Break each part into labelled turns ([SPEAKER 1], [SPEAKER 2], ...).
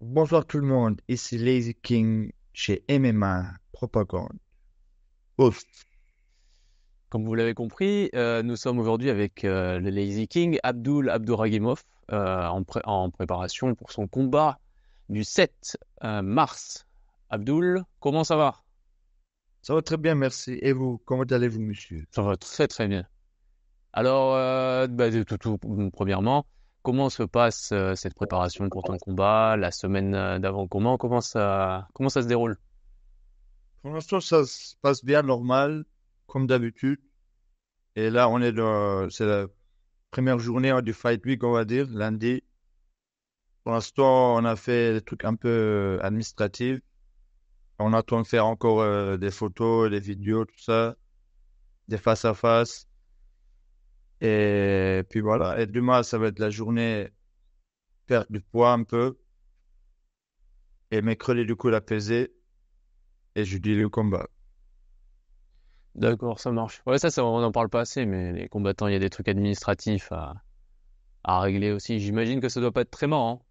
[SPEAKER 1] Bonsoir tout le monde, ici Lazy King chez MMA Propagande. Ouf.
[SPEAKER 2] Comme vous l'avez compris, nous sommes aujourd'hui avec le Lazy King Abdul Abdouragimov en préparation pour son combat du 7 mars. Abdul, comment ça va?
[SPEAKER 1] Ça va très bien, merci. Et vous, comment allez-vous, monsieur?
[SPEAKER 2] Ça va très très bien. Alors, premièrement, comment se passe cette préparation pour ton combat, la semaine d'avant? Comment ça se déroule?
[SPEAKER 1] Pour l'instant, ça se passe bien, normal, comme d'habitude. Et là, c'est la première journée du Fight Week, on va dire, lundi. Pour l'instant, on a fait des trucs un peu administratifs. On attend de faire encore des photos, des vidéos, tout ça, des face-à-face. Et puis voilà. Et demain, ça va être la journée perte du poids un peu. Et mercredi, du coup, la pesée. Et je dis le combat.
[SPEAKER 2] D'accord, ça marche. Ouais, ça, on n'en parle pas assez, mais les combattants, il y a des trucs administratifs à régler aussi. J'imagine que ça doit pas être très marrant.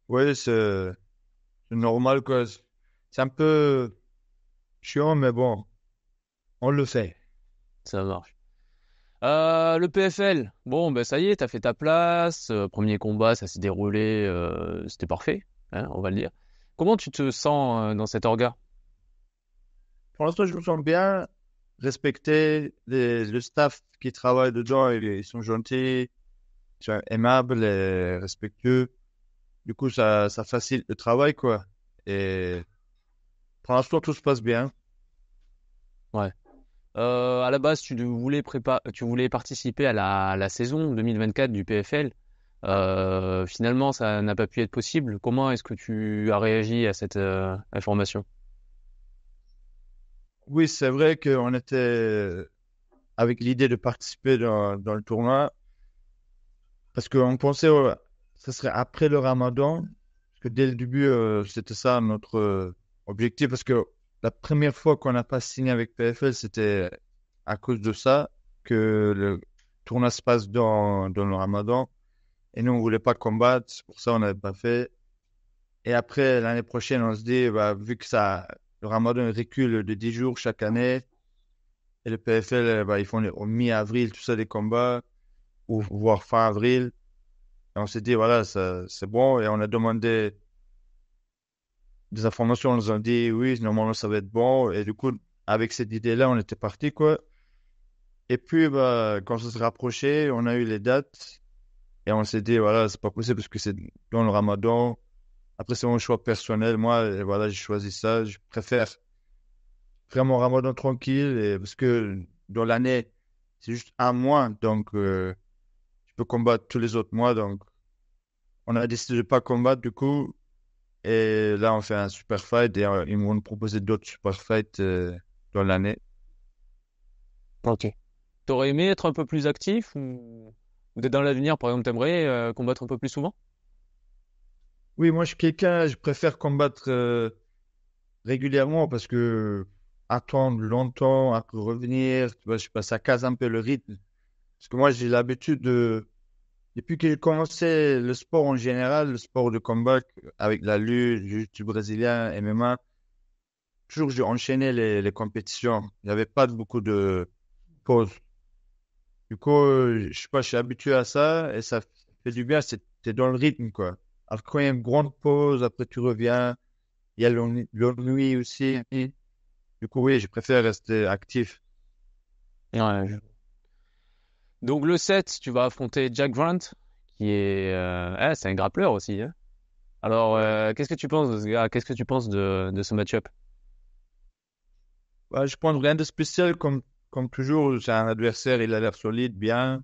[SPEAKER 1] Oui, c'est normal, quoi. C'est un peu chiant, mais bon, on le fait.
[SPEAKER 2] Ça marche. Le PFL, bon, ben ça y est, t'as fait ta place. Premier combat, ça s'est déroulé, c'était parfait, hein, on va le dire. Comment tu te sens dans cet orga?
[SPEAKER 1] Pour l'instant, je me sens bien respecté. Le staff qui travaille dedans, ils sont gentils, ils sont aimables et respectueux. Du coup, ça facilite le travail, quoi. Et pour l'instant, tout se passe bien.
[SPEAKER 2] Ouais. À la base, tu voulais participer à la saison 2024 du PFL. Finalement, ça n'a pas pu être possible. Comment est-ce que tu as réagi à cette information?
[SPEAKER 1] Oui, c'est vrai qu'on était avec l'idée de participer dans le tournoi parce qu'on pensait que ce serait après le Ramadan. Parce que dès le début, c'était ça notre objectif. Parce que la première fois qu'on n'a pas signé avec PFL, c'était à cause de ça que le tournoi se passe dans le Ramadan. Et nous, on voulait pas combattre. C'est pour ça on n'avait pas fait. Et après, l'année prochaine, on se dit, bah, vu que le Ramadan recule de 10 jours chaque année, et le PFL, bah, ils font au mi-avril, tout ça, des combats, ou voire fin avril. Et on s'est dit, voilà, ça, c'est bon. Et on a demandé des informations, on nous a dit oui, normalement ça va être bon. Et du coup, avec cette idée-là, on était parti, quoi. Et puis, bah, quand ça se rapprochait, on a eu les dates et on s'est dit, voilà, c'est pas possible parce que c'est dans le Ramadan. Après, c'est mon choix personnel. Moi, et voilà, j'ai choisi ça. Je préfère faire mon Ramadan tranquille parce que dans l'année, c'est juste un mois. Donc, je peux combattre tous les autres mois. Donc, on a décidé de pas combattre du coup. Et là, on fait un super fight et ils m'ont proposé d'autres super fights dans l'année.
[SPEAKER 2] Ok. T'aurais aimé être un peu plus actif ou peut-être dans l'avenir, par exemple, t'aimerais combattre un peu plus souvent?
[SPEAKER 1] Oui, moi, je préfère combattre régulièrement parce que attendre longtemps, après revenir, tu vois, je sais pas, ça casse un peu le rythme. Parce que moi, j'ai l'habitude depuis que j'ai commencé le sport en général, le sport de combat avec la lutte, le jiu-jitsu brésilien, MMA, toujours j'ai enchaîné les compétitions. Il n'y avait pas beaucoup de pauses. Du coup, je sais pas, je suis habitué à ça et ça fait du bien, t'es dans le rythme, quoi. Alors, quand il y a une grande pause, après tu reviens, il y a l'ennui aussi. Du coup, oui, je préfère rester actif.
[SPEAKER 2] Ouais, donc le 7, tu vas affronter Jack Grant, qui est, c'est un grappleur aussi, hein. Alors,
[SPEAKER 1] Ouais.
[SPEAKER 2] qu'est-ce que tu penses de ce gars? Qu'est-ce que tu penses de ce match-up?
[SPEAKER 1] Bah, je pense rien de spécial, comme toujours, c'est un adversaire, il a l'air solide, bien.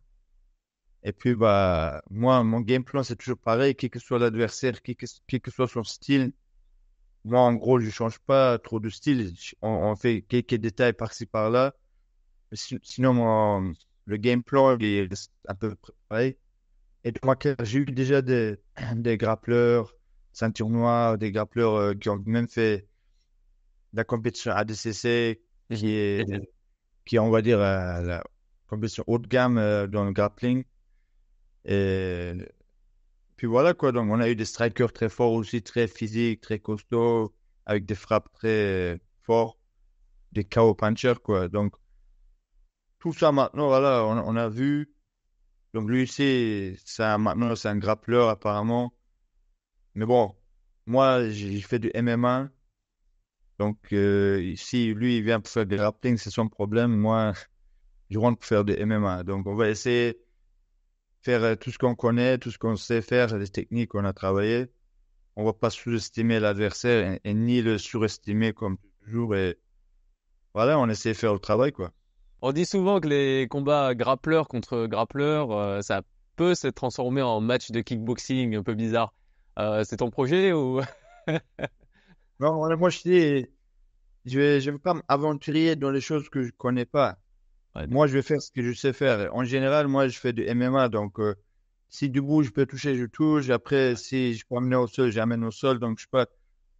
[SPEAKER 1] Et puis, bah, moi, mon game plan, c'est toujours pareil, quel que soit l'adversaire, quel que soit son style. Moi, en gros, je change pas trop de style. On fait quelques détails par-ci, par-là. Mais sinon, le game plan, il est un peu pareil. Et de ma carrière, j'ai eu déjà des grappleurs, ceinture noire, des grappleurs qui ont même fait de la compétition ADCC, qui est, on va dire, la compétition haut de gamme dans le grappling. Et puis voilà quoi. Donc, on a eu des strikers très forts aussi, très physiques, très costauds, avec des frappes très fortes, des KO punchers quoi. Donc, tout ça maintenant, voilà, on a vu. Donc, lui, maintenant, c'est un grappleur apparemment. Mais bon, moi, j'ai fait du MMA. Donc, si lui, il vient pour faire du grappling, c'est son problème. Moi, je rentre pour faire du MMA. Donc, on va essayer de faire tout ce qu'on connaît, tout ce qu'on sait faire, les techniques qu'on a travaillées. On va pas sous-estimer l'adversaire et ni le surestimer comme toujours. Et voilà, on essaie de faire le travail, quoi.
[SPEAKER 2] On dit souvent que les combats grappleur contre grappleur, ça peut se transformer en match de kickboxing un peu bizarre. C'est ton projet ou?
[SPEAKER 1] Non, moi, je dis, je vais pas m'aventurer dans les choses que je connais pas.
[SPEAKER 2] Ouais,
[SPEAKER 1] Moi, je vais faire ce que je sais faire. En général, moi, je fais du MMA. Donc, si debout, je peux toucher, je touche. Après, si je peux amener au sol, j'amène au sol. Donc, je sais pas.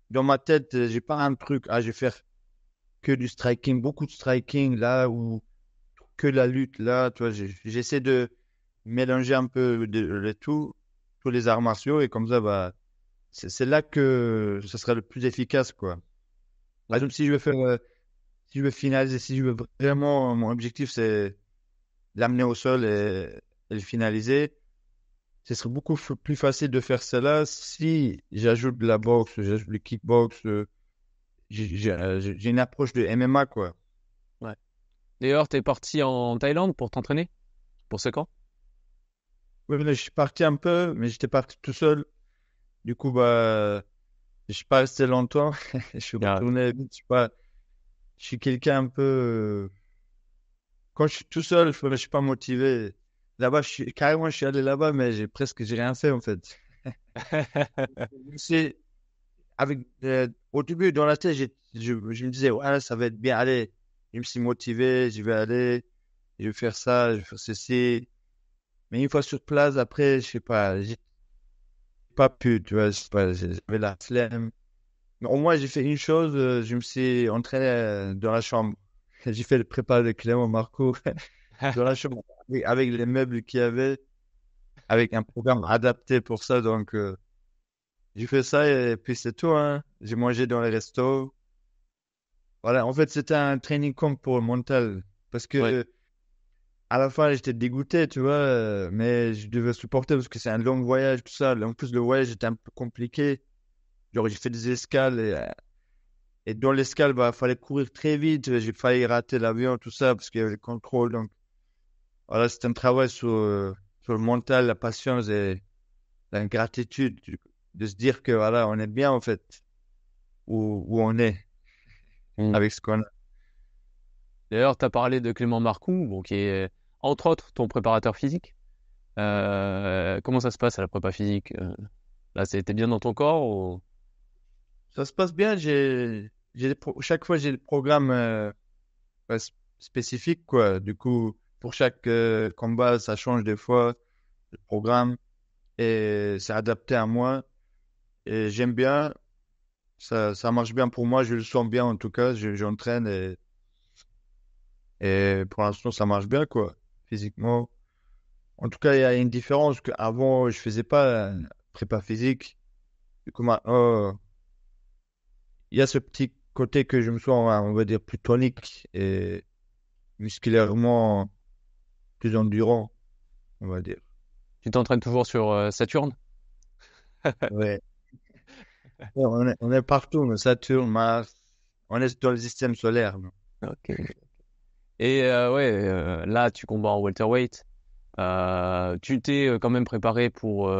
[SPEAKER 1] Dans ma tête, j'ai pas un truc. Ah, je vais faire que du striking, beaucoup de striking là, ou que la lutte là. Tu vois, j'essaie de mélanger un peu de tout, tous les arts martiaux. Et comme ça, bah, c'est là que ce sera le plus efficace, quoi. Par exemple, si je veux finaliser, si je veux vraiment, mon objectif, c'est l'amener au sol et le finaliser. Ce serait beaucoup plus facile de faire cela si j'ajoute de la boxe, j'ajoute le kickbox. J'ai une approche de MMA, quoi.
[SPEAKER 2] ouais. D'ailleurs, t'es parti en Thaïlande pour t'entraîner pour ce camp?
[SPEAKER 1] Oui, là, je suis parti un peu, mais j'étais parti tout seul. Du coup, bah, je suis pas resté longtemps. Je suis
[SPEAKER 2] Ah,
[SPEAKER 1] retourné vite. Je suis quelqu'un un peu. Quand je suis tout seul, je suis pas motivé. Là-bas, je suis allé là-bas, mais j'ai rien fait, en fait. C'est, au début, dans la tête, je me disais, ouais, ça va être bien. Allez, je me suis motivé, je vais aller, je vais faire ça, je vais faire ceci. Mais une fois sur place, après, je sais pas, j'ai pas pu, tu vois, je sais pas, j'avais la flemme. Mais au moins, j'ai fait une chose, je me suis entraîné dans la chambre. J'ai fait le prépa de Clément Marco dans la chambre avec les meubles qu'il y avait, avec un programme adapté pour ça. Donc, j'ai fait ça et puis c'est tout, hein. J'ai mangé dans les restos. Voilà, en fait, c'était un training camp pour le mental. Parce que
[SPEAKER 2] ouais.
[SPEAKER 1] à la fin, j'étais dégoûté, tu vois, mais je devais supporter parce que c'est un long voyage, tout ça. En plus, le voyage était un peu compliqué. Genre, j'ai fait des escales et dans l'escale, bah, fallait courir très vite. J'ai failli rater l'avion, tout ça, parce qu'il y avait le contrôle. Donc, voilà, c'est un travail sur le mental, la patience et la gratitude de se dire que, voilà, on est bien, en fait, où on est
[SPEAKER 2] Mm.
[SPEAKER 1] avec ce qu'on a.
[SPEAKER 2] D'ailleurs, tu as parlé de Clément Marcoux, bon, qui est entre autres ton préparateur physique. Comment ça se passe à la prépa physique? Là, c'était bien dans ton corps ou?
[SPEAKER 1] Ça se passe bien. Chaque fois, j'ai le programme pas spécifique, quoi. Du coup, pour chaque combat, ça change des fois le programme et c'est adapté à moi. Et j'aime bien, ça marche bien pour moi. Je le sens bien en tout cas. J'entraîne et pour l'instant, ça marche bien, quoi, physiquement. En tout cas, il y a une différence qu'avant, je faisais pas prépa physique. Du coup, maintenant, il y a ce petit côté que je me sens, on va dire, plus tonique et musculairement plus endurant, on va dire.
[SPEAKER 2] Tu t'entraînes toujours sur Saturne?
[SPEAKER 1] Ouais. Ouais, on est partout, mais Saturne, Mars, on est dans le système solaire, nous.
[SPEAKER 2] Ok. Et ouais, là, tu combats en welterweight. Tu t'es quand même préparé pour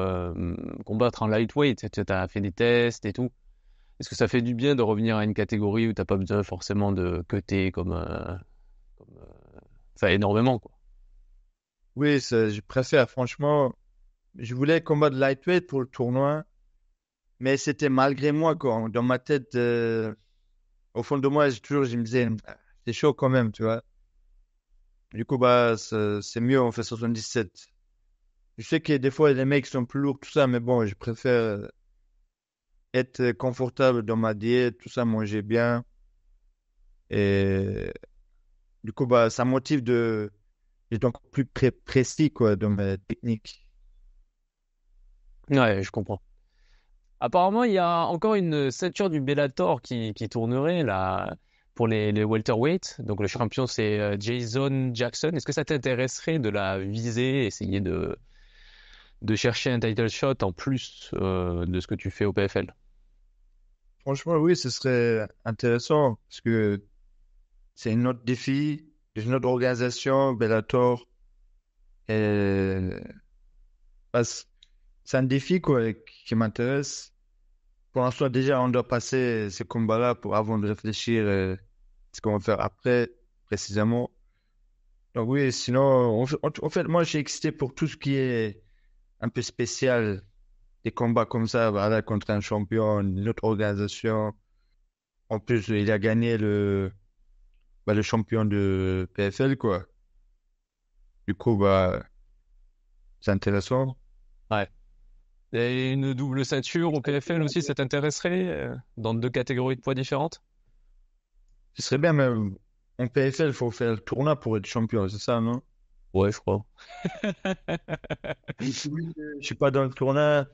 [SPEAKER 2] combattre en lightweight. Tu as fait des tests et tout. Est-ce que ça fait du bien de revenir à une catégorie où t'as pas besoin forcément de cutter enfin énormément quoi.
[SPEAKER 1] Oui, je préfère, franchement. Je voulais combattre lightweight pour le tournoi, mais c'était malgré moi, quoi. Dans ma tête, au fond de moi, je me disais, ah, c'est chaud quand même, tu vois. Du coup, bah, c'est mieux, on fait 77. Je sais que des fois, les mecs sont plus lourds, tout ça, mais bon, je préfère être confortable dans ma diète, tout ça, manger bien. Et du coup, bah, ça motive d'être encore plus précis, quoi, dans mes techniques.
[SPEAKER 2] Ouais, je comprends. Apparemment, il y a encore une ceinture du Bellator qui tournerait là pour les welterweight. Donc le champion c'est Jason Jackson. Est-ce que ça t'intéresserait de la viser, essayer de chercher un title shot en plus de ce que tu fais au PFL?
[SPEAKER 1] Franchement, oui, ce serait intéressant parce que c'est un autre défi, une autre organisation, Bellator. Et bah, c'est un défi quoi, qui m'intéresse. Pour l'instant, déjà, on doit passer ces combats-là avant de réfléchir ce qu'on va faire après, précisément. Donc oui, sinon, en fait, moi, je suis excité pour tout ce qui est un peu spécial, des combats comme ça, voilà, contre un champion, une autre organisation. En plus, il a gagné le champion de PFL, quoi. Du coup, bah, c'est intéressant.
[SPEAKER 2] Ouais. Et une double ceinture au PFL aussi, ça t'intéresserait dans deux catégories de poids différentes?
[SPEAKER 1] Ce serait bien, mais en PFL, il faut faire le tournoi pour être champion, c'est ça, non?
[SPEAKER 2] Ouais, je crois.
[SPEAKER 1] Oui. Je suis pas dans le tournoi.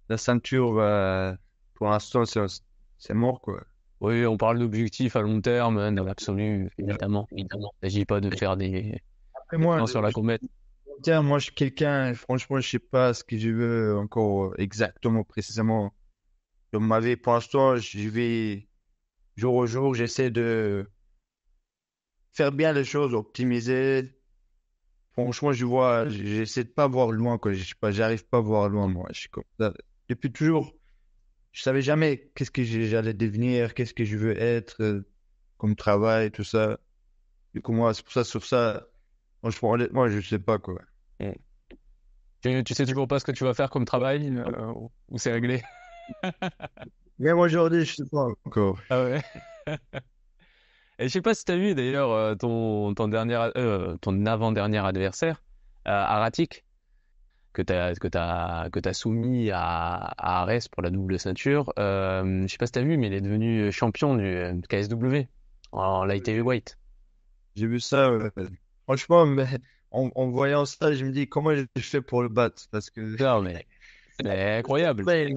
[SPEAKER 1] La ceinture, bah, pour l'instant, c'est mort, quoi.
[SPEAKER 2] Oui, on parle d'objectifs à long terme, hein, dans l'absolu, évidemment. Évidemment. Il ne s'agit pas de faire
[SPEAKER 1] Après,
[SPEAKER 2] des
[SPEAKER 1] moi,
[SPEAKER 2] plans sur la comète.
[SPEAKER 1] tiens, moi, je suis quelqu'un, franchement, je sais pas ce que je veux encore exactement, précisément dans ma vie. Pour l'instant, je vais jour au jour, j'essaie de faire bien les choses, optimiser. Franchement, j'essaie de pas voir loin, quoi. Je sais pas, j'arrive pas à voir loin, moi. Je suis comme ça. Depuis toujours, je savais jamais qu'est-ce que j'allais devenir, qu'est-ce que je veux être comme travail, tout ça. Du coup, moi, c'est pour ça, sur ça, franchement, honnêtement, je sais pas, quoi.
[SPEAKER 2] Mm. Tu sais toujours pas ce que tu vas faire comme travail ou c'est réglé?
[SPEAKER 1] Même aujourd'hui, je sais pas encore.
[SPEAKER 2] Ah ouais. Et je sais pas si t'as vu d'ailleurs ton avant-dernier adversaire, Aratik, que t'as soumis à Arès pour la double ceinture. Je sais pas si t'as vu, mais il est devenu champion du KSW en light heavyweight.
[SPEAKER 1] J'ai vu ça. Franchement, mais en voyant ça, je me dis comment je fais pour le battre parce que
[SPEAKER 2] Non, mais c'est incroyable.
[SPEAKER 1] ouais,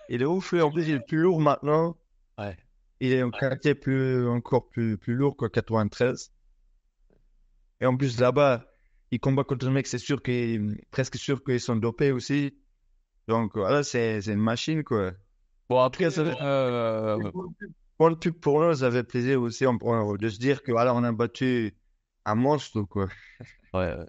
[SPEAKER 1] il est ouf. Lui. En plus, il est plus lourd maintenant.
[SPEAKER 2] Ouais.
[SPEAKER 1] Il est en qualité encore plus lourd que 93. Et en plus, là-bas, il combat contre un mec, c'est sûr qu'il presque sûr qu'ils sont dopés aussi. Donc, voilà, c'est une machine, quoi.
[SPEAKER 2] Bon
[SPEAKER 1] En tout cas,
[SPEAKER 2] après,
[SPEAKER 1] ça fait pour le pub pour nous, ça fait plaisir aussi de se dire que voilà, on a battu un monstre, quoi.
[SPEAKER 2] ouais, ouais.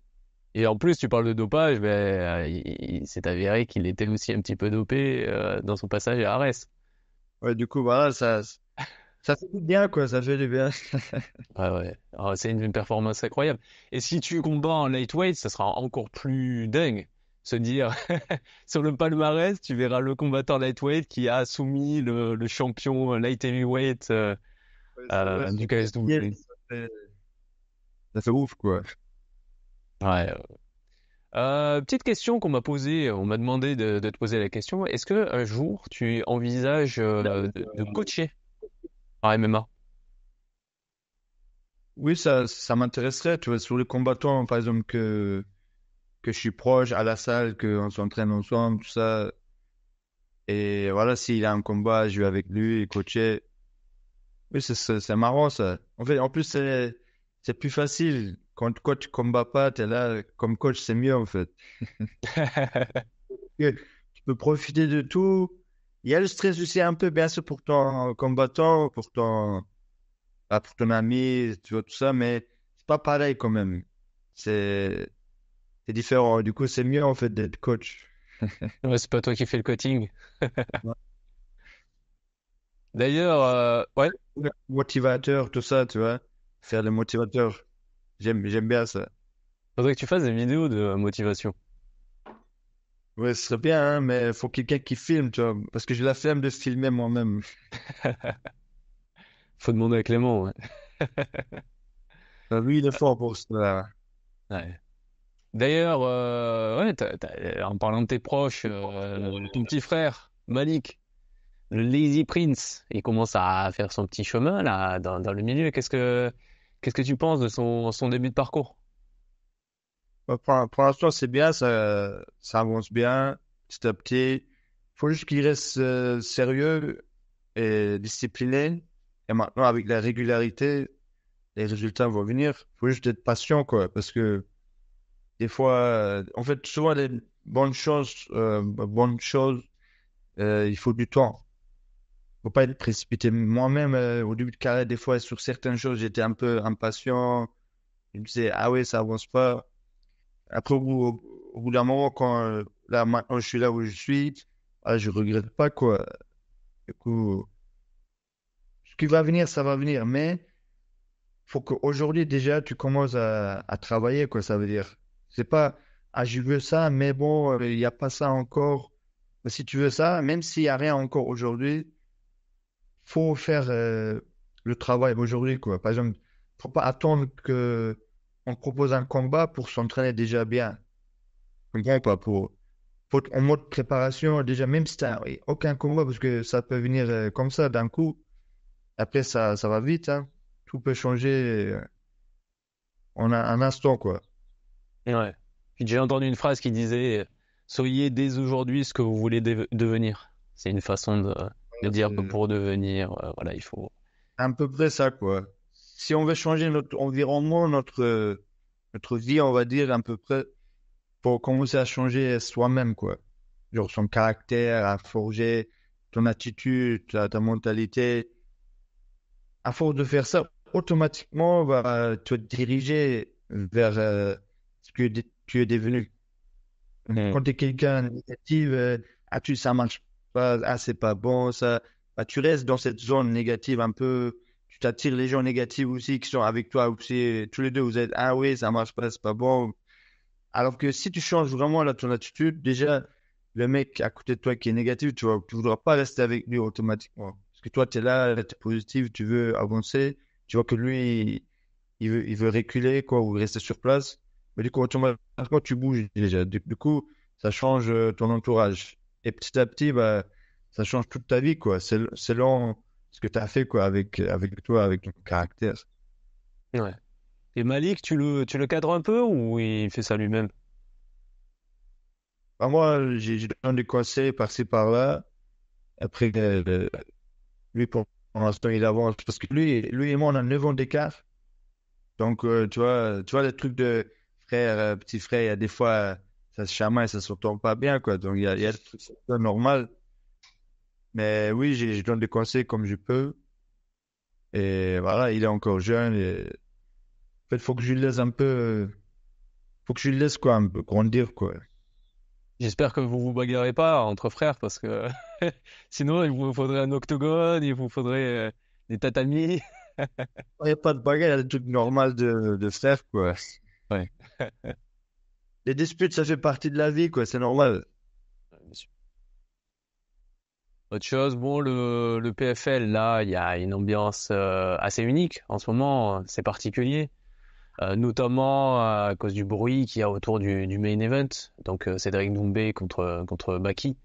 [SPEAKER 2] Et en plus, tu parles de dopage, ben, il s'est avéré qu'il était aussi un petit peu dopé dans son passage à Arès.
[SPEAKER 1] Ouais, du coup, voilà, ça fait du bien, quoi. Ça fait du bien.
[SPEAKER 2] Ouais, ouais. Alors, c'est une performance incroyable. Et si tu combats en lightweight, ça sera encore plus dingue. Se dire, sur le palmarès, tu verras le combattant lightweight qui a soumis le champion light heavyweight
[SPEAKER 1] Ouais, c'est vrai,
[SPEAKER 2] du
[SPEAKER 1] yes,
[SPEAKER 2] KSW.
[SPEAKER 1] fait, ça fait ouf, quoi.
[SPEAKER 2] Ouais. Petite question qu'on m'a posée, on m'a demandé de te poser la question. Est-ce que un jour tu envisages de coacher en MMA?
[SPEAKER 1] Oui, ça m'intéresserait, tu vois, sur les combattants, par exemple, que je suis proche à la salle, qu'on s'entraîne ensemble, tout ça. Et voilà, s'il a un combat, je vais avec lui et coacher. Oui, c'est marrant, ça. En fait, en plus, c'est plus facile. Quand coach combat pas, t'es là, comme coach, c'est mieux, en fait. Que Tu peux profiter de tout. Il y a le stress aussi un peu, bien sûr, pour ton combattant, pour ton ami, tu vois, tout ça, mais c'est pas pareil quand même. C'est, c'est différent. Du coup, c'est mieux, en fait, d'être coach.
[SPEAKER 2] Ouais, c'est pas toi qui fais le coaching.
[SPEAKER 1] Ouais.
[SPEAKER 2] D'ailleurs, ouais,
[SPEAKER 1] Motivateur, tout ça, tu vois. Faire le motivateur. J'aime bien ça.
[SPEAKER 2] faudrait que tu fasses des vidéos de motivation.
[SPEAKER 1] Ouais, ce serait bien, hein, mais il faut quelqu'un qui filme, tu vois, parce que j'ai la flemme de filmer moi-même.
[SPEAKER 2] Faut demander à Clément, ouais.
[SPEAKER 1] Lui, il est fort pour ça.
[SPEAKER 2] Ouais. D'ailleurs, ouais, en parlant de tes proches, ton petit frère, Malik, le Lazy Prince, il commence à faire son petit chemin là dans le milieu. Qu'est-ce que tu penses de son début de parcours?
[SPEAKER 1] Pour l'instant, c'est bien, ça avance bien. petit à petit. Il faut juste qu'il reste sérieux et discipliné. Et maintenant, avec la régularité, les résultats vont venir. Il faut juste être patient, quoi. Parce que des fois, en fait, souvent, les bonnes choses, il faut du temps. Faut pas être précipité. Moi-même, au début de carrière, des fois, sur certaines choses, j'étais un peu impatient. Je me disais, ah oui, ça avance pas. Après, au bout d'un moment, quand là, maintenant, je suis là où je suis, ah, je regrette pas, quoi. Du coup, ce qui va venir, ça va venir. Mais faut qu'aujourd'hui, déjà, tu commences à travailler, quoi, ça veut dire. C'est pas, ah, je veux ça, mais bon, il n'y a pas ça encore. Mais si tu veux ça, même s'il n'y a rien encore aujourd'hui, faut faire le travail aujourd'hui, quoi. Par exemple, faut pas attendre que on te propose un combat pour s'entraîner déjà bien. Comprends pas, faut être en mode préparation, déjà, même si t'as aucun combat, parce que ça peut venir comme ça d'un coup. Après, ça va vite, hein. Tout peut changer en un instant, quoi.
[SPEAKER 2] Ouais. Puis j'ai entendu une phrase qui disait soyez dès aujourd'hui ce que vous voulez devenir. C'est une façon de dire que
[SPEAKER 1] C'est
[SPEAKER 2] pour devenir, voilà, il faut.
[SPEAKER 1] à peu près ça, quoi. Si on veut changer notre environnement, notre vie, on va dire, à peu près, pour commencer à changer soi-même, quoi. Genre son caractère, à forger ton attitude, ta mentalité. À force de faire ça, automatiquement, va te diriger vers ce que tu es devenu.
[SPEAKER 2] Mm.
[SPEAKER 1] Quand tu es quelqu'un de négatif, ah, ça marche pas, ah, c'est pas bon, ça, bah, tu restes dans cette zone négative un peu, tu t'attires les gens négatifs aussi qui sont avec toi aussi, tous les deux, vous êtes, ah oui, ça marche pas, c'est pas bon. Alors que si tu changes vraiment là, ton attitude, déjà, le mec à côté de toi qui est négatif, tu voudras pas rester avec lui automatiquement. Parce que toi, tu es là, tu es positif, tu veux avancer, tu vois que lui, il veut reculer, quoi, ou rester sur place. Mais du coup, automatiquement, tu bouges déjà. Du coup, ça change ton entourage. Et petit à petit, bah, ça change toute ta vie, quoi. C'est selon ce que tu as fait, quoi, avec toi, avec ton caractère.
[SPEAKER 2] Ouais. Et Malik, tu le cadres un peu ou il fait ça lui-même?
[SPEAKER 1] Bah, moi, j'ai donné des conseils par-ci, par-là. Après, lui, pour l'instant, il avance. Parce que lui et moi, on a 9 ans d'écart. Donc, tu vois, le truc de frère, petit frère, il y a des fois, ça se chamaille, ça se tombe pas bien, quoi. Donc, il y a des trucs, c'est pas normal. Mais oui, je donne des conseils comme je peux. Et voilà, il est encore jeune. Et... En fait, faut que je lui laisse un peu, faut que je lui laisse, quoi, un peu grandir, quoi.
[SPEAKER 2] J'espère que vous vous bagarrez pas entre frères parce que sinon il vous faudrait un octogone, il vous faudrait des tatamis.
[SPEAKER 1] Il n'y a pas de bagarre, il y a des trucs normaux de frère, quoi.
[SPEAKER 2] Ouais.
[SPEAKER 1] Les disputes, ça fait partie de la vie, quoi. C'est normal.
[SPEAKER 2] Bien sûr. Autre chose, bon, le PFL, là, il y a une ambiance assez unique en ce moment, c'est particulier, notamment à cause du bruit qu'il y a autour du main event, donc Cédric Doumbé contre Baki,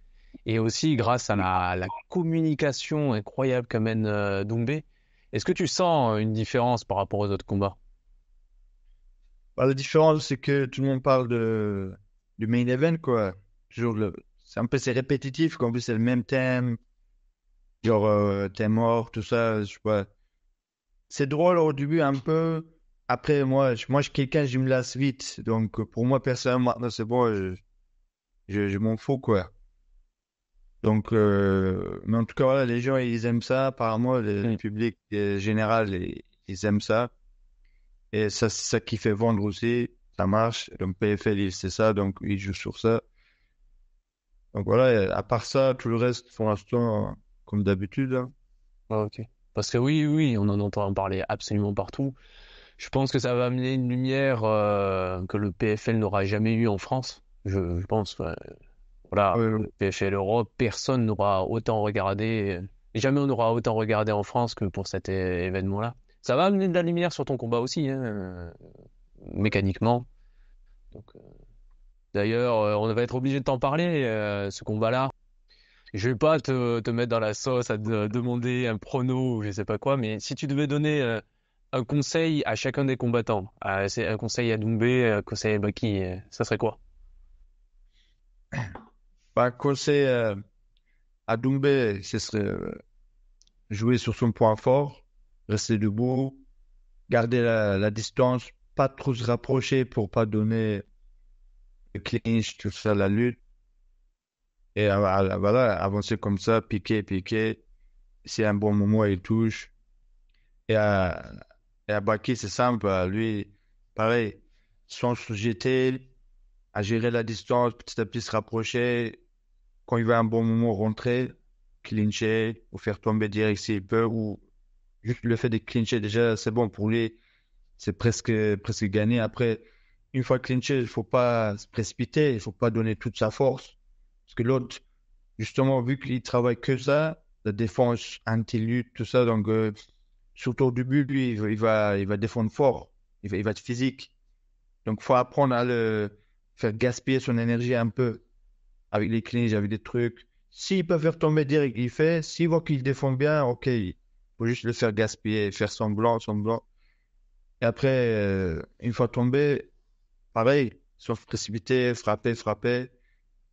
[SPEAKER 2] et aussi grâce à la communication incroyable qu'amène Doumbé. Est-ce que tu sens une différence par rapport aux autres combats?
[SPEAKER 1] Bah, la différence, c'est que tout le monde parle du main event, quoi. Toujours c'est un peu, c'est répétitif, qu'en plus, c'est le même thème. Genre, t'es mort, tout ça, je sais pas. C'est drôle au début, un peu. Après, moi, je suis quelqu'un, je me lasse vite. Donc, pour moi, personnellement, maintenant, c'est bon, je m'en fous, quoi. Donc, mais en tout cas, voilà, les gens, ils aiment ça. Apparemment, le
[SPEAKER 2] Hmm.
[SPEAKER 1] public général, ils aiment ça. Et ça, c'est ça qui fait vendre aussi. Ça marche. Donc, PFL, c'est ça. Donc, ils jouent sur ça. Donc, voilà. Et à part ça, tout le reste, pour l'instant, comme d'habitude, hein.
[SPEAKER 2] Ah, ok. Parce que oui, oui, on en entend parler absolument partout. Je pense que ça va amener une lumière que le PFL n'aura jamais eu en France. Je pense, ouais. Voilà,
[SPEAKER 1] Ouais,
[SPEAKER 2] le PFL Europe, personne n'aura autant regardé, jamais on n'aura autant regardé en France que pour cet événement-là. Ça va amener de la lumière sur ton combat aussi, hein, mécaniquement. Donc, d'ailleurs, on va être obligé de t'en parler, ce combat-là. Je vais pas te mettre dans la sauce à te demander un prono ou je sais pas quoi, mais si tu devais donner un conseil à chacun des combattants, c'est un conseil à Doumbé, un conseil à Baki, ça serait quoi?
[SPEAKER 1] Bah, un conseil à Doumbé, ce serait jouer sur son point fort, rester debout, garder la distance, pas trop se rapprocher pour pas donner le clinch, tout ça, la lutte. Et voilà, avancer comme ça, piquer, piquer. C'est un bon moment, il touche. Et à Baki, c'est simple. Lui, pareil, sans se jeter, à gérer la distance, petit à petit se rapprocher. Quand il va un bon moment, rentrer, clincher, ou faire tomber direct s'il peut, ou juste le fait de clincher, déjà, c'est bon pour lui. C'est presque gagné. Après, une fois clinché, il faut pas se précipiter, il faut pas donner toute sa force. Parce que l'autre, justement, vu qu'il travaille que ça, la défense anti-lutte, tout ça, donc, surtout au début, lui, il va défendre fort. Il va être physique. Donc, faut apprendre à le faire gaspiller son énergie un peu avec les clinches, avec des trucs. S'il peut faire tomber direct, il fait. S'il voit qu'il défend bien, ok. Il faut juste le faire gaspiller, faire semblant, semblant. Et après, une fois tombé, pareil, sauf précipiter, frapper, frapper.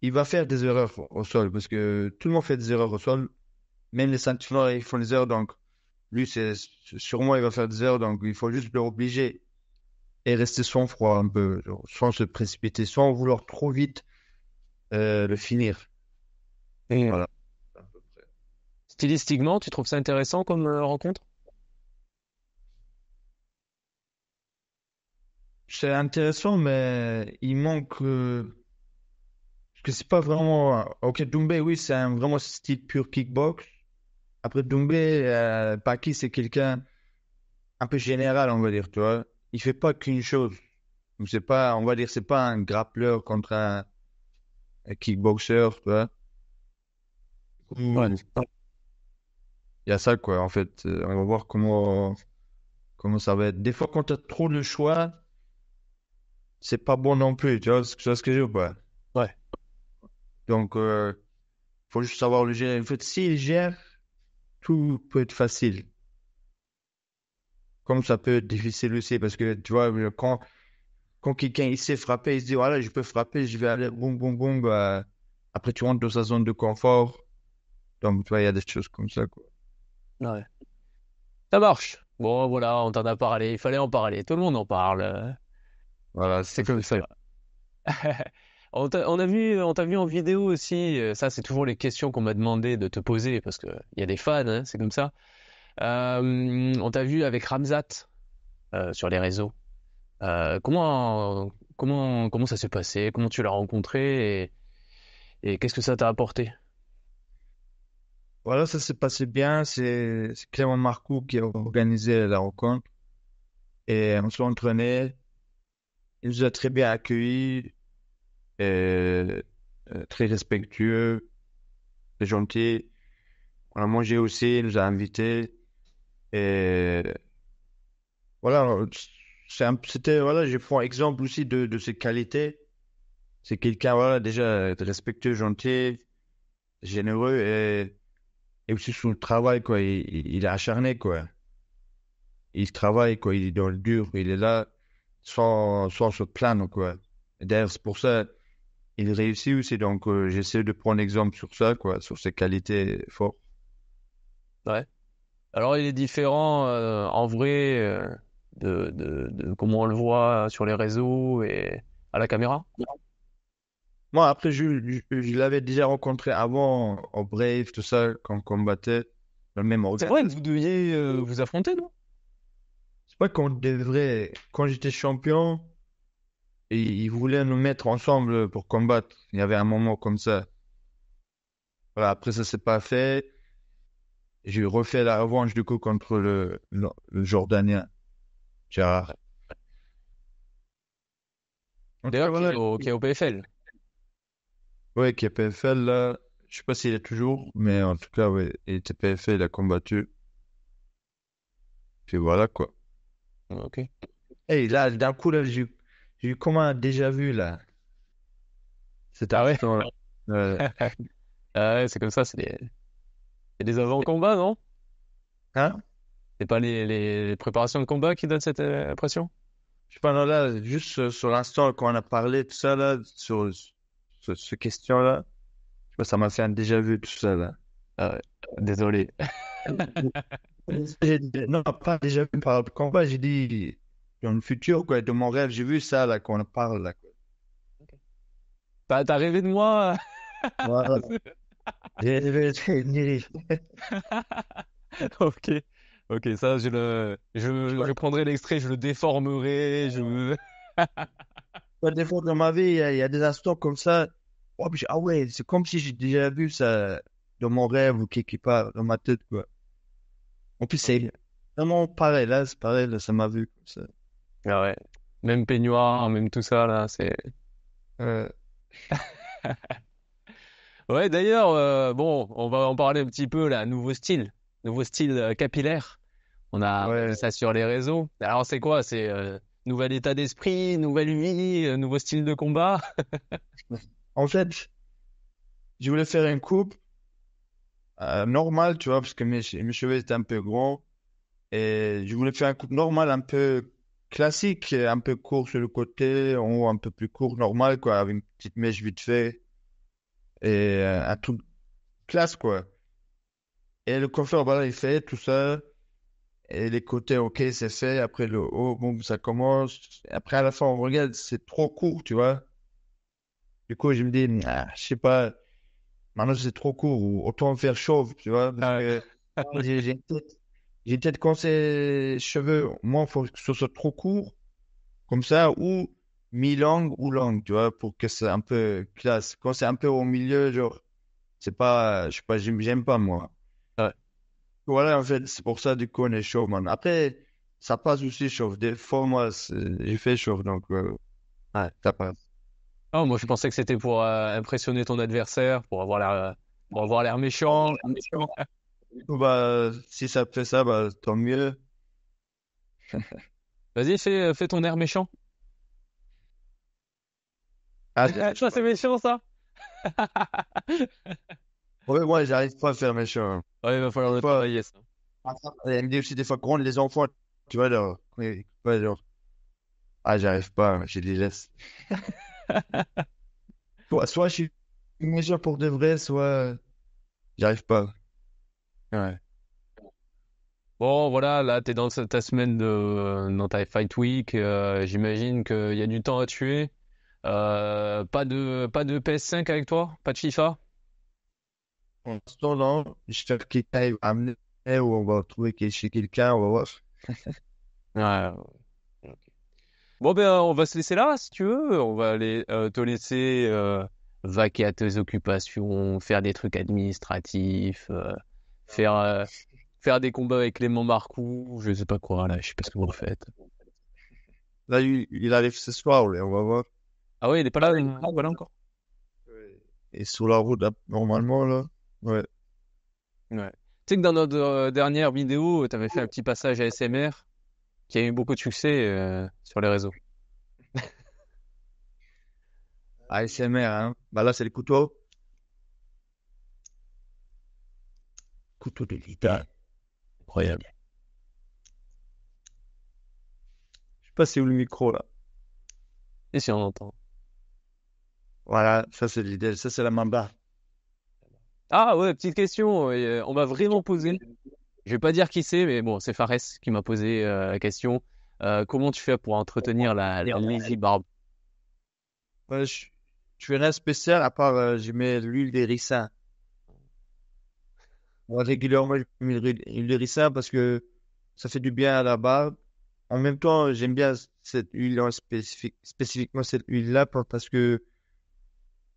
[SPEAKER 1] Il va faire des erreurs au sol parce que tout le monde fait des erreurs au sol. Même les ceintures, ils font des erreurs. Donc, lui, sûrement, il va faire des erreurs. Donc, il faut juste le obliger et rester sans froid un peu, genre, sans se précipiter, sans vouloir trop vite le finir.
[SPEAKER 2] Et
[SPEAKER 1] Voilà.
[SPEAKER 2] stylistiquement, tu trouves ça intéressant comme rencontre?
[SPEAKER 1] C'est intéressant, mais il manque. Parce que c'est pas vraiment. Ok, Doumbé, oui, c'est un vraiment style pur kickbox. Après Doumbé, Paki, c'est quelqu'un un peu général, on va dire, tu vois. Il fait pas qu'une chose. Donc, c'est pas, on va dire, c'est pas un grappleur contre un kickboxer, tu vois.
[SPEAKER 2] Ouais.
[SPEAKER 1] Il y a ça, quoi, en fait. On va voir comment ça va être. Des fois, quand tu as trop de choix, c'est pas bon non plus, tu vois ce que je veux dire, ou pas.
[SPEAKER 2] Ouais.
[SPEAKER 1] Donc, faut juste savoir le gérer. En fait, s'il gère, tout peut être facile. Comme ça peut être difficile aussi, parce que, tu vois, quand quelqu'un il sait frapper, il se dit, voilà, je peux frapper, je vais aller boum, boum, boum. Après, tu rentres dans sa zone de confort. Donc, tu vois, il y a des choses comme ça, quoi.
[SPEAKER 2] Ouais. Ça marche. Bon, voilà, on t'en a parlé. Il fallait en parler. Tout le monde en parle.
[SPEAKER 1] Voilà,
[SPEAKER 2] C'est
[SPEAKER 1] ça
[SPEAKER 2] comme
[SPEAKER 1] fait
[SPEAKER 2] ça.
[SPEAKER 1] ça.
[SPEAKER 2] On t'a vu en vidéo aussi. Ça, c'est toujours les questions qu'on m'a demandé de te poser parce que il y a des fans, hein, c'est comme ça. On t'a vu avec Ramzat sur les réseaux. Comment ça s'est passé? Comment tu l'as rencontré et qu'est-ce que ça t'a apporté?
[SPEAKER 1] Voilà, ça s'est passé bien. C'est Clément Marcoux qui a organisé la rencontre. Et on s'est entraîné. Il nous a très bien accueillis, et, très respectueux, très gentil. On a mangé aussi, il nous a invités. Et voilà, voilà, je prends exemple aussi de ses qualités. C'est quelqu'un, voilà, déjà respectueux, gentil, généreux et aussi sur le travail, quoi. Il est acharné, quoi. Il travaille, quoi. Il est dans le dur, il est là sans se plaindre, quoi. Et d'ailleurs, c'est pour ça il réussit aussi. Donc, j'essaie de prendre exemple sur ça, quoi, sur ses qualités fortes.
[SPEAKER 2] Ouais. Alors, il est différent en vrai de comment on le voit sur les réseaux et à la caméra.
[SPEAKER 1] Moi, après, je l'avais déjà rencontré avant, au Brave, tout ça, quand on combattait dans le même
[SPEAKER 2] C'est
[SPEAKER 1] organe.
[SPEAKER 2] vrai que vous deviez vous affronter, non?
[SPEAKER 1] C'est pas qu'on devrait, quand j'étais champion, ils voulaient nous mettre ensemble pour combattre. Il y avait un moment comme ça. Voilà, après, ça s'est pas fait. J'ai refait la revanche, du coup, contre le Jordanien, Gérard. En tout cas,
[SPEAKER 2] D'ailleurs,
[SPEAKER 1] voilà.
[SPEAKER 2] qui est au PFL.
[SPEAKER 1] Ouais, qui est PFL, là. Je sais pas s'il est toujours, mais en tout cas, ouais, il était PFL, il a combattu. Puis voilà, quoi.
[SPEAKER 2] Ok.
[SPEAKER 1] Et là, d'un coup, là, j'ai eu comme un déjà vu, là, cet
[SPEAKER 2] Ah ouais?
[SPEAKER 1] instant-là. Euh,
[SPEAKER 2] Ah ouais, c'est comme ça, c'est des avant-combats, non?
[SPEAKER 1] hein?
[SPEAKER 2] C'est pas les préparations de combat qui donnent cette impression?
[SPEAKER 1] Je sais pas, non, là, juste sur l'instant, quand on a parlé, tout ça, là, sur ce question-là, Ça m'a fait un déjà vu, tout ça, là.
[SPEAKER 2] Ah ouais, désolé.
[SPEAKER 1] Non, pas déjà vu par le combat, j'ai dit dans le futur, quoi, de mon rêve, j'ai vu ça, là, qu'on en parle, là, quoi.
[SPEAKER 2] T'as rêvé de moi?
[SPEAKER 1] Voilà. J'ai-
[SPEAKER 2] Ok, ok, ça je prendrai l'extrait, je le déformerai,
[SPEAKER 1] Des fois dans ma vie, il y a des instants comme ça. Oh, puis ah ouais, c'est comme si j'ai déjà vu ça dans mon rêve ou quelque part dans ma tête, quoi. En plus,
[SPEAKER 2] Ok.
[SPEAKER 1] c'est vraiment pareil, là, c'est pareil, là, ça m'a vu comme ça.
[SPEAKER 2] Ah ouais, même peignoir, même tout ça là, c'est.
[SPEAKER 1] Euh,
[SPEAKER 2] Ouais, d'ailleurs, bon, on va en parler un petit peu là, nouveau style capillaire. On a vu
[SPEAKER 1] ouais.
[SPEAKER 2] ça sur les réseaux. Alors c'est quoi? C'est nouvel état d'esprit, nouvelle vie, nouveau style de combat.
[SPEAKER 1] En fait, je voulais faire une coupe normale, tu vois, parce que mes cheveux étaient un peu gros. Et je voulais faire une coupe normale, un peu classique, un peu court sur le côté, en haut un peu plus court, normal, quoi, avec une petite mèche vite fait. Et un truc classe, quoi. Et le coiffeur, voilà, il fait tout ça. Et les côtés, ok, c'est fait. Après le haut, bon, ça commence. Après, à la fin, on regarde, c'est trop court, tu vois. Du coup, je me dis, ah, je sais pas, maintenant c'est trop court, ou autant faire chauve, tu vois. Parce
[SPEAKER 2] Ah
[SPEAKER 1] que j'ai une tête quand c'est cheveux, moi, il faut que ce soit trop court, comme ça, ou mi-longue ou longue, tu vois, pour que c'est un peu classe. Quand c'est un peu au milieu, genre, c'est pas, je sais pas, j'aime pas, moi.
[SPEAKER 2] ouais.
[SPEAKER 1] Voilà, en fait, c'est pour ça, du coup, on est chaud, man. Après, ça passe aussi chaud. Des fois, moi, j'ai fait chaud, donc,
[SPEAKER 2] Ouais.
[SPEAKER 1] ça passe.
[SPEAKER 2] Ah, moi je pensais que c'était pour impressionner ton adversaire, pour avoir l'air méchant.
[SPEAKER 1] Du coup, bah, si ça fait ça, bah, tant mieux.
[SPEAKER 2] Vas-y, fais ton air méchant.
[SPEAKER 1] Ah,
[SPEAKER 2] Ça c'est méchant ça.
[SPEAKER 1] ouais, moi, j'arrive pas à faire méchant.
[SPEAKER 2] Ouais, il va falloir
[SPEAKER 1] Des
[SPEAKER 2] le
[SPEAKER 1] fois,
[SPEAKER 2] travailler ça.
[SPEAKER 1] elle me dit aussi des fois, gronde les enfants, tu vois, genre, oui, ouais, genre, ah, j'arrive pas, j'ai des laisse. Soit je suis méchant pour de vrai, soit j'arrive pas.
[SPEAKER 2] Ouais. Bon, voilà, là, t'es dans ta semaine dans ta fight week. J'imagine qu'il y a du temps à tuer. Pas de PS5 avec toi? Pas de FIFA?
[SPEAKER 1] En attendant, je cherche quelqu'un à amener ou on va trouver chez quelqu'un, on va voir.
[SPEAKER 2] Ouais. Ok. Bon, ben, on va se laisser là, si tu veux. On va aller te laisser vaquer à tes occupations, faire des trucs administratifs, faire des combats avec Clément Marcoux, je sais pas quoi, là, je sais pas ce que vous faites.
[SPEAKER 1] Là, il arrive ce soir, là, on va voir.
[SPEAKER 2] Ah ouais, il est pas là, pas là encore.
[SPEAKER 1] Ouais. Et sur la route, là, normalement, là. Ouais.
[SPEAKER 2] Ouais. Tu sais que dans notre dernière vidéo, tu avais fait un petit passage ASMR qui a eu beaucoup de succès sur les réseaux.
[SPEAKER 1] ASMR, hein. Bah là, c'est le couteau. Couteau de l'idée.
[SPEAKER 2] Incroyable.
[SPEAKER 1] Je sais pas c'est où le micro, là.
[SPEAKER 2] Et si on entend.
[SPEAKER 1] Voilà, ça, c'est l'idée. Ça, c'est la mamba.
[SPEAKER 2] Ah ouais, petite question, on m'a vraiment posé. Je vais pas dire qui c'est, mais bon, c'est Fares qui m'a posé la question. Comment tu fais pour entretenir la lazy barbe?
[SPEAKER 1] Ouais, je fais rien de spécial, à part, je mets l'huile d'hérissin. Moi, régulièrement, je mets l'huile d'hérissin parce que ça fait du bien à la barbe. En même temps, j'aime bien cette huile en spécifiquement cette huile-là parce que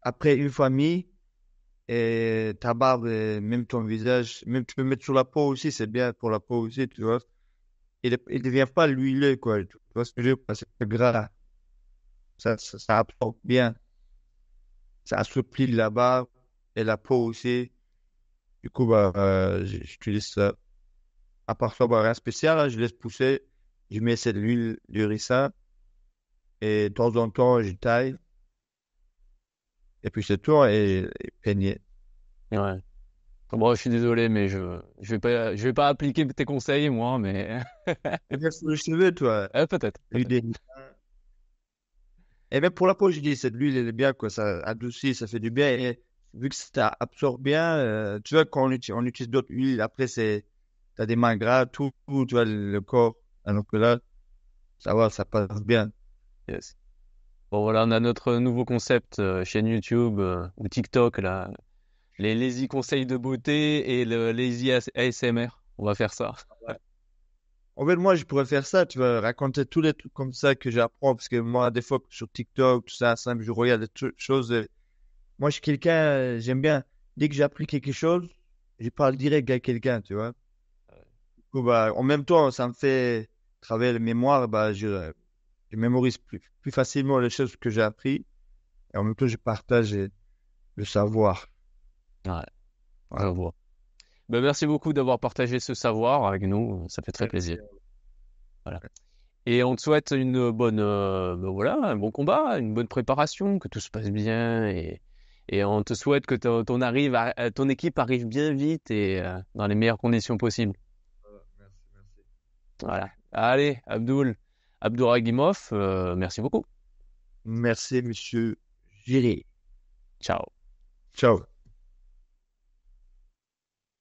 [SPEAKER 1] après une fois mis, et ta barbe, et même ton visage, même tu peux mettre sur la peau aussi, c'est bien pour la peau aussi, tu vois. Il devient pas l'huileux, quoi. Tu vois ce que je veux dire? Parce que c'est gras. Ça absorbe bien. Ça assouplit la barbe et la peau aussi. Du coup, bah, j'utilise ça. À part ça, bah, rien de spécial, hein, je laisse pousser. Je mets cette huile du ricin et de temps en temps, je taille. Et puis c'est tout, hein, et peigner.
[SPEAKER 2] Ouais. Bon, je suis désolé, mais je vais pas appliquer tes conseils, moi, mais
[SPEAKER 1] Et bien, sur les cheveux, toi,
[SPEAKER 2] peut-être,
[SPEAKER 1] l'huile
[SPEAKER 2] peut-être.
[SPEAKER 1] des Et même pour la peau, je dis, cette huile, elle est bien, quoi. Ça adoucit, ça fait du bien. Et vu que ça absorbe bien, tu vois, quand on utilise d'autres huiles, après, t'as des mains gras, tout, tu vois, le corps. Alors que là, ça va, ça passe bien.
[SPEAKER 2] Yes. Bon, voilà, on a notre nouveau concept, chaîne YouTube ou TikTok, là. Les lazy conseils de beauté et le lazy ASMR. On va faire ça.
[SPEAKER 1] En fait, moi, je pourrais faire ça, tu vois, raconter tous les trucs comme ça que j'apprends, parce que moi, des fois, sur TikTok, tout ça, simple, je regarde choses. Moi, je suis quelqu'un, j'aime bien, dès que j'ai appris quelque chose, je parle direct à quelqu'un, tu vois. Du coup, bah, en même temps, ça me fait travailler la mémoire, bah, je mémorise plus facilement les choses que j'ai appris, et en même temps, je partage le savoir.
[SPEAKER 2] Ouais, je
[SPEAKER 1] Voilà.
[SPEAKER 2] vois. Ben, merci beaucoup d'avoir partagé ce savoir avec nous. Ça fait très plaisir.
[SPEAKER 1] Merci.
[SPEAKER 2] Voilà. Et on te souhaite une bonne, ben voilà, un bon combat, une bonne préparation, que tout se passe bien et on te souhaite que ton équipe arrive bien vite et dans les meilleures conditions possibles.
[SPEAKER 1] Voilà. Merci, merci.
[SPEAKER 2] Voilà. Allez, Abdouragimov, merci beaucoup.
[SPEAKER 1] Merci, monsieur Gilles.
[SPEAKER 2] Ciao.
[SPEAKER 1] Ciao.